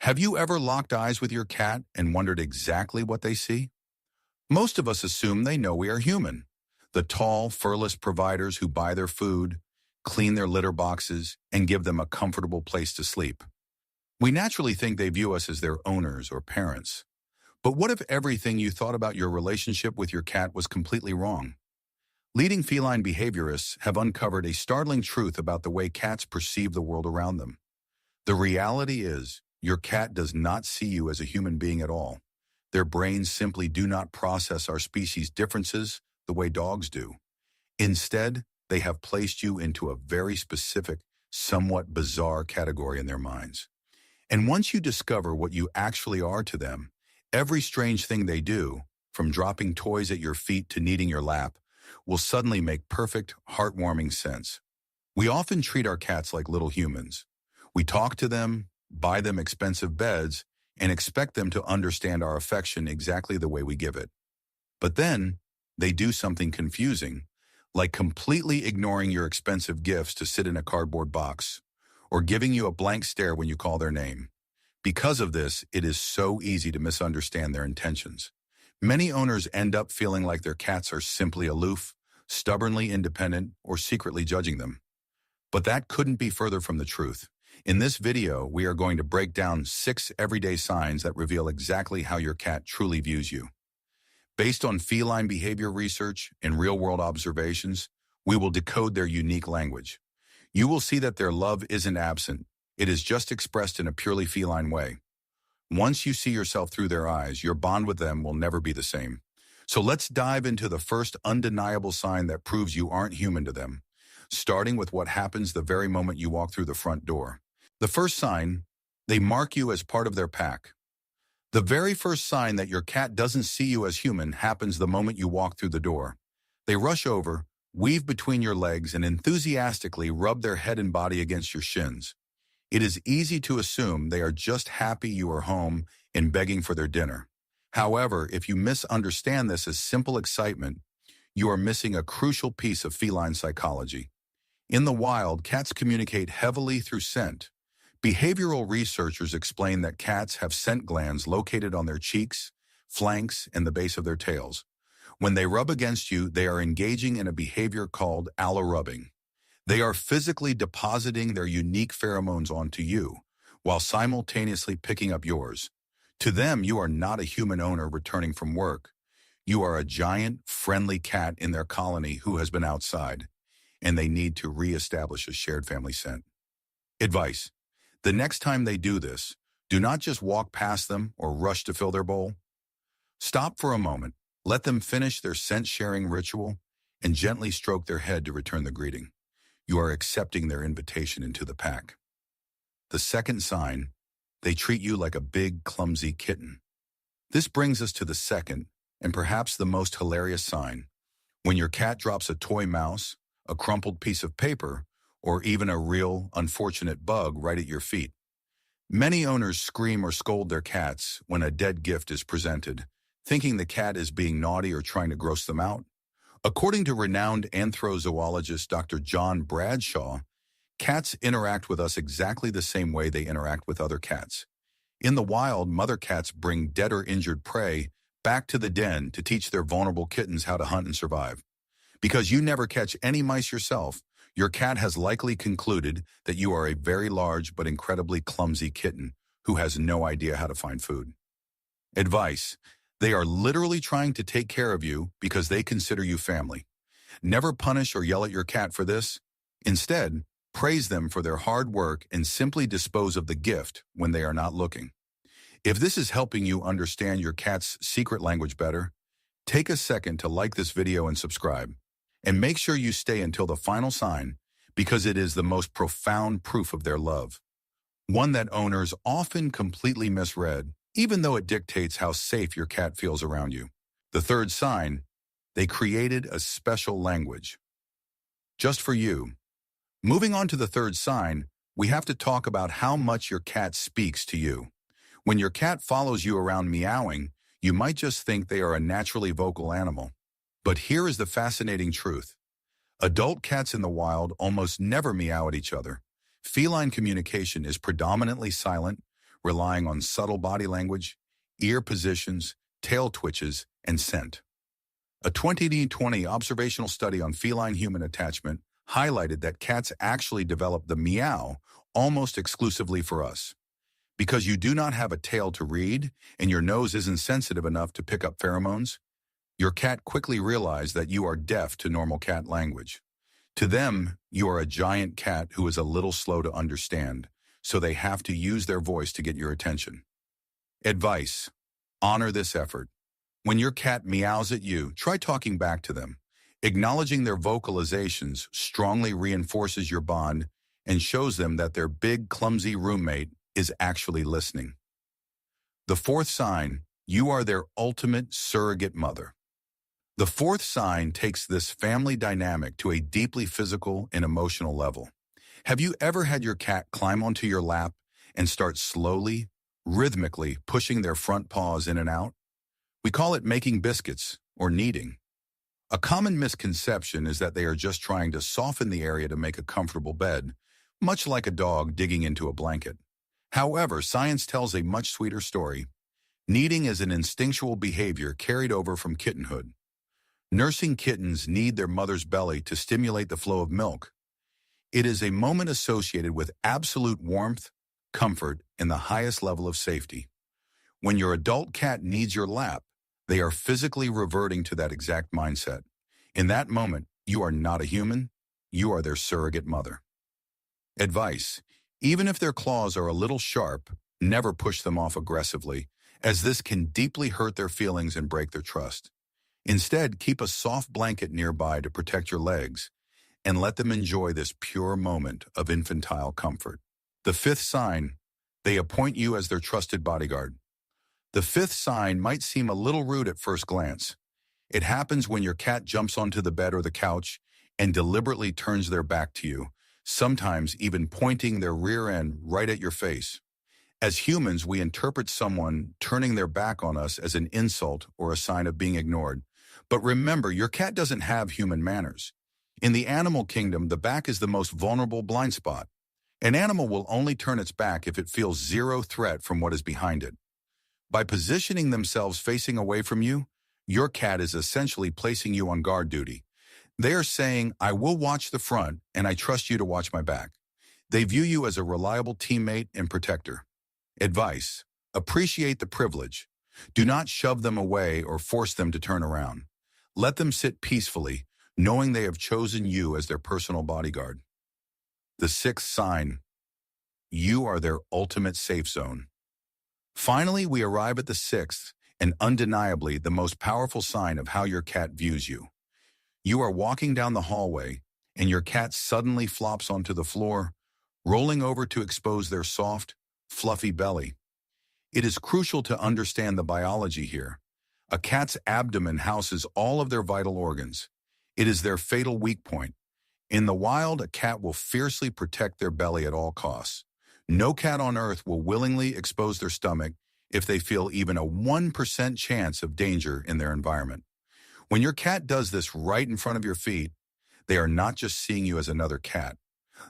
Have you ever locked eyes with your cat and wondered exactly what they see? Most of us assume they know we are human. The tall, furless providers who buy their food, clean their litter boxes, and give them a comfortable place to sleep. We naturally think they view us as their owners or parents. But what if everything you thought about your relationship with your cat was completely wrong? Leading feline behaviorists have uncovered a startling truth about the way cats perceive the world around them. The reality is, your cat does not see you as a human being at all. Their brains simply do not process our species' differences the way dogs do. Instead, they have placed you into a very specific, somewhat bizarre category in their minds. And once you discover what you actually are to them, every strange thing they do, from dropping toys at your feet to kneading your lap, will suddenly make perfect, heartwarming sense. We often treat our cats like little humans. We talk to them, buy them expensive beds, and expect them to understand our affection exactly the way we give it. But then, they do something confusing, like completely ignoring your expensive gifts to sit in a cardboard box, or giving you a blank stare when you call their name. Because of this, it is so easy to misunderstand their intentions. Many owners end up feeling like their cats are simply aloof, stubbornly independent, or secretly judging them. But that couldn't be further from the truth. In this video, we are going to break down 6 everyday signs that reveal exactly how your cat truly views you. Based on feline behavior research and real-world observations, we will decode their unique language. You will see that their love isn't absent. It is just expressed in a purely feline way. Once you see yourself through their eyes, your bond with them will never be the same. So let's dive into the first undeniable sign that proves you aren't human to them, starting with what happens the very moment you walk through the front door. The first sign, they mark you as part of their pack. The very first sign that your cat doesn't see you as human happens the moment you walk through the door. They rush over, weave between your legs, and enthusiastically rub their head and body against your shins. It is easy to assume they are just happy you are home and begging for their dinner. However, if you misunderstand this as simple excitement, you are missing a crucial piece of feline psychology. In the wild, cats communicate heavily through scent. Behavioral researchers explain that cats have scent glands located on their cheeks, flanks, and the base of their tails. When they rub against you, they are engaging in a behavior called allo-rubbing. They are physically depositing their unique pheromones onto you, while simultaneously picking up yours. To them, you are not a human owner returning from work. You are a giant, friendly cat in their colony who has been outside, and they need to reestablish a shared family scent. Advice: the next time they do this, do not just walk past them or rush to fill their bowl. Stop for a moment, let them finish their scent-sharing ritual, and gently stroke their head to return the greeting. You are accepting their invitation into the pack. The second sign, they treat you like a big, clumsy kitten. This brings us to the second, and perhaps the most hilarious sign. When your cat drops a toy mouse, a crumpled piece of paper, or even a real, unfortunate bug right at your feet. Many owners scream or scold their cats when a dead gift is presented, thinking the cat is being naughty or trying to gross them out. According to renowned anthrozoologist Dr. John Bradshaw, cats interact with us exactly the same way they interact with other cats. In the wild, mother cats bring dead or injured prey back to the den to teach their vulnerable kittens how to hunt and survive. Because you never catch any mice yourself, your cat has likely concluded that you are a very large but incredibly clumsy kitten who has no idea how to find food. Advice: they are literally trying to take care of you because they consider you family. Never punish or yell at your cat for this. Instead, praise them for their hard work and simply dispose of the gift when they are not looking. If this is helping you understand your cat's secret language better, take a second to like this video and subscribe. And make sure you stay until the final sign, because it is the most profound proof of their love. One that owners often completely misread, even though it dictates how safe your cat feels around you. The third sign, they created a special language. Just for you. Moving on to the third sign, we have to talk about how much your cat speaks to you. When your cat follows you around meowing, you might just think they are a naturally vocal animal. But here is the fascinating truth. Adult cats in the wild almost never meow at each other. Feline communication is predominantly silent, relying on subtle body language, ear positions, tail twitches, and scent. A 2020 observational study on feline-human attachment highlighted that cats actually develop the meow almost exclusively for us. Because you do not have a tail to read and your nose isn't sensitive enough to pick up pheromones, your cat quickly realized that you are deaf to normal cat language. To them, you are a giant cat who is a little slow to understand, so they have to use their voice to get your attention. Advice: honor this effort. When your cat meows at you, try talking back to them. Acknowledging their vocalizations strongly reinforces your bond and shows them that their big, clumsy roommate is actually listening. The fourth sign: you are their ultimate surrogate mother. The fourth sign takes this family dynamic to a deeply physical and emotional level. Have you ever had your cat climb onto your lap and start slowly, rhythmically pushing their front paws in and out? We call it making biscuits or kneading. A common misconception is that they are just trying to soften the area to make a comfortable bed, much like a dog digging into a blanket. However, science tells a much sweeter story. Kneading is an instinctual behavior carried over from kittenhood. Nursing kittens knead their mother's belly to stimulate the flow of milk. It is a moment associated with absolute warmth, comfort, and the highest level of safety. When your adult cat kneads your lap, they are physically reverting to that exact mindset. In that moment, you are not a human, you are their surrogate mother. Advice: even if their claws are a little sharp, never push them off aggressively, as this can deeply hurt their feelings and break their trust. Instead, keep a soft blanket nearby to protect your legs, and let them enjoy this pure moment of infantile comfort. The fifth sign: they appoint you as their trusted bodyguard. The fifth sign might seem a little rude at first glance. It happens when your cat jumps onto the bed or the couch and deliberately turns their back to you, sometimes even pointing their rear end right at your face. As humans, we interpret someone turning their back on us as an insult or a sign of being ignored. But remember, your cat doesn't have human manners. In the animal kingdom, the back is the most vulnerable blind spot. An animal will only turn its back if it feels zero threat from what is behind it. By positioning themselves facing away from you, your cat is essentially placing you on guard duty. They are saying, I will watch the front and I trust you to watch my back. They view you as a reliable teammate and protector. Advice: appreciate the privilege. Do not shove them away or force them to turn around. Let them sit peacefully, knowing they have chosen you as their personal bodyguard. The sixth sign: you are their ultimate safe zone. Finally, we arrive at the sixth and undeniably the most powerful sign of how your cat views you. You are walking down the hallway and your cat suddenly flops onto the floor, rolling over to expose their soft, fluffy belly. It is crucial to understand the biology here. A cat's abdomen houses all of their vital organs. It is their fatal weak point. In the wild, a cat will fiercely protect their belly at all costs. No cat on earth will willingly expose their stomach if they feel even a 1% chance of danger in their environment. When your cat does this right in front of your feet, they are not just seeing you as another cat.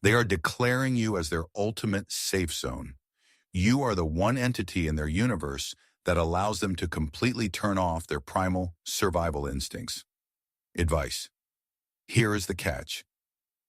They are declaring you as their ultimate safe zone. You are the one entity in their universe that allows them to completely turn off their primal survival instincts. Advice: here is the catch.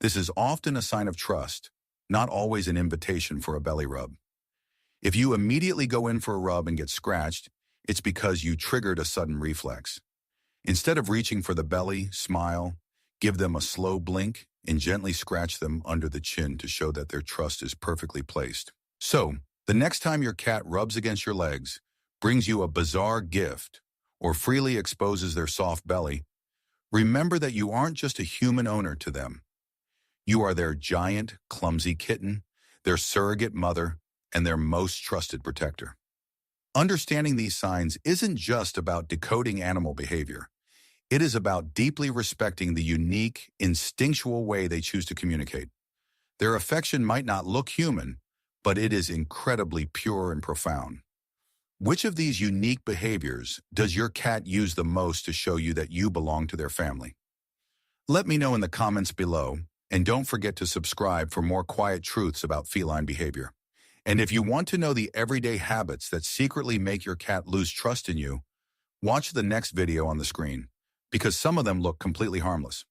This is often a sign of trust, not always an invitation for a belly rub. If you immediately go in for a rub and get scratched, it's because you triggered a sudden reflex. Instead of reaching for the belly, smile, give them a slow blink, and gently scratch them under the chin to show that their trust is perfectly placed. So, the next time your cat rubs against your legs, brings you a bizarre gift, or freely exposes their soft belly, remember that you aren't just a human owner to them. You are their giant, clumsy kitten, their surrogate mother, and their most trusted protector. Understanding these signs isn't just about decoding animal behavior. It is about deeply respecting the unique, instinctual way they choose to communicate. Their affection might not look human, but it is incredibly pure and profound. Which of these unique behaviors does your cat use the most to show you that you belong to their family? Let me know in the comments below, and don't forget to subscribe for more quiet truths about feline behavior. And if you want to know the everyday habits that secretly make your cat lose trust in you, watch the next video on the screen, because some of them look completely harmless.